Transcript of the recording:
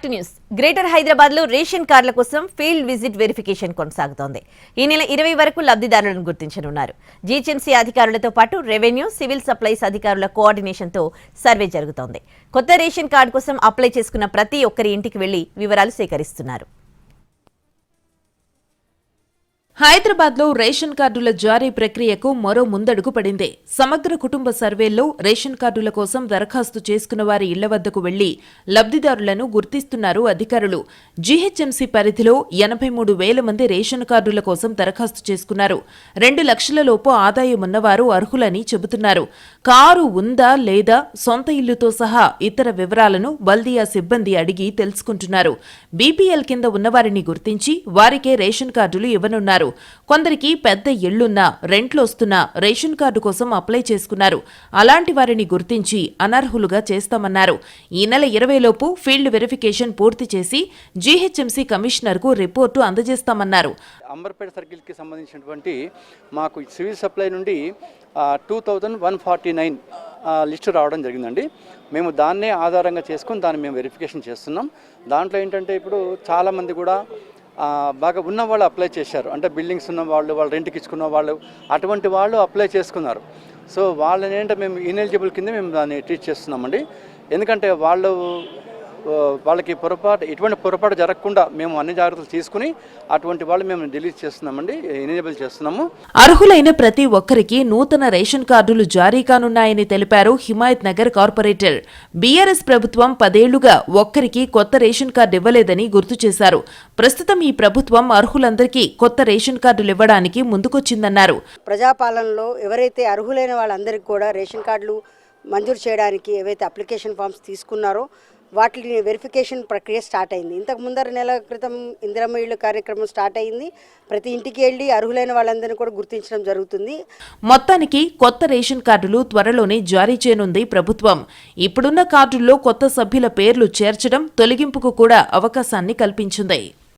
To news. Greater Hyderabad లో ration కార్డుల కోసం ఫీల్డ్ విజిట్ వెరిఫికేషన్ కొనసాగుతోంది. ఈ నెల 20 వరకు లబ్ధిదారులను గుర్తించనున్నారు. జీహెచ్ఎంసీ అధికారులతో పాటు రెవెన్యూ, సివిల్ సప్లైస్ అధికారుల కోఆర్డినేషన్ తో సర్వే జరుగుతోంది. కొత్త రేషన్ కార్డు కోసం అప్లై చేసుకున్న ప్రతి ఒక్కరి ఇంటికి వెళ్లి వివరాలు సేకరిస్తున్నారు. హైదరాబాద్ లో రేషన్ కార్డుల జారీ ప్రక్రియకు మరో ముందడుగు పడింది. సమగ్ర కుటుంబ సర్వేల్లో రేషన్ కార్డుల కోసం దరఖాస్తు చేసుకున్న వారి ఇళ్ల వద్దకు వెళ్లి లబ్ధిదారులను గుర్తిస్తున్నారు అధికారులు. జీహెచ్ఎంసీ పరిధిలో 83,000 మంది రేషన్ కార్డుల కోసం దరఖాస్తు చేసుకున్నారు. 2 లక్షల లోపు ఆదాయం ఉన్నవారు అర్హులని చెబుతున్నారు. కారు ఉందా లేదా, సొంత ఇల్లుతో సహా ఇతర వివరాలను బల్దియా సిబ్బంది అడిగి తెలుసుకుంటున్నారు. బీపీఎల్ కింద ఉన్నవారిని గుర్తించి వారికే రేషన్ కార్డులు ఇవ్వనున్నారు. కొందరికి పెద్ద ఇళ్లున్నా, రెంట్లు వస్తున్నా రేషన్ కార్డు కోసం అప్లై చేసుకున్నారు. అలాంటి వారిని గుర్తించి అనర్హులుగా చేస్తామన్నారు. ఈ నెల 20 లోపు ఫీల్డ్ వెరిఫికేషన్ పూర్తి చేసి జీహెచ్ఎంసీ కమిషనర్ కు రిపోర్టు అందజేస్తామన్నారు. అంబర్పేట సర్కిల్ కి సంబంధించినటువంటి మాకు సివిల్ సప్లై నుండి 2149 లిస్టు రావడం జరిగిందండి. మేము దాన్నే ఆధారంగా చేసుకుని దాన్ని మేము వెరిఫికేషన్ చేస్తున్నాం. దాంట్లో ఏంటంటే ఇప్పుడు చాలామంది కూడా బాగా ఉన్న వాళ్ళు అప్లై చేశారు. అంటే బిల్డింగ్స్ ఉన్న వాళ్ళు రెంట్కి ఇచ్చుకున్న వాళ్ళు, అటువంటి వాళ్ళు అప్లై చేసుకున్నారు. సో వాళ్ళని ఏంటంటే మేము ఇనెలిజిబుల్ కింద మేము దాన్ని ట్రీట్ చేస్తున్నామండి. ఎందుకంటే వాళ్ళకి ఎటువంటి పొరపాటు జరగకుండా మేము అన్ని జాగ్రత్తలు తీసుకుని అటువంటి వాళ్ళు మేము డిలీట్ చేస్తున్నామండి, ఎనేబుల్ చేస్తున్నాము. అర్హులైన ప్రతి ఒక్కరికి నూతన రేషన్ కార్డులు జారీ కానున్నాయని తెలిపారు హిమాయత్ నగర్ కార్పొరేటర్. బీఆర్ఎస్ ప్రభుత్వం 10 ఏళ్లుగా ఒక్కరికి కొత్త రేషన్ కార్డు ఇవ్వలేదని గుర్తు చేశారు. ప్రస్తుతం ఈ ప్రభుత్వం అర్హులందరికీ కొత్త రేషన్ కార్డులు ఇవ్వడానికి ముందుకొచ్చిందన్నారు. ప్రజాపాలనలో ఎవరైతే అర్హులైన వాళ్ళందరికీ కూడా రేషన్ కార్డులు మంజూరు చేయడానికి ఏవైతే అప్లికేషన్ ఫామ్స్ తీసుకున్నారో వాటిని వెరిఫికేషన్ ప్రక్రియ స్టార్ట్ అయింది. ఇంతకు ముందర నెల క్రితం ఇందిరమ్మ ఇళ్ల కార్యక్రమం స్టార్ట్ అయింది. ప్రతి ఇంటికి వెళ్లి అర్హులైన వాళ్ళందరినీ కూడా గుర్తించడం జరుగుతుంది. మొత్తానికి కొత్త రేషన్ కార్డులు త్వరలోనే జారీ చేయనుంది ప్రభుత్వం. ఇప్పుడున్న కార్డుల్లో కొత్త సభ్యుల పేర్లు చేర్చడం, తొలగింపుకు కూడా అవకాశాన్ని కల్పించింది.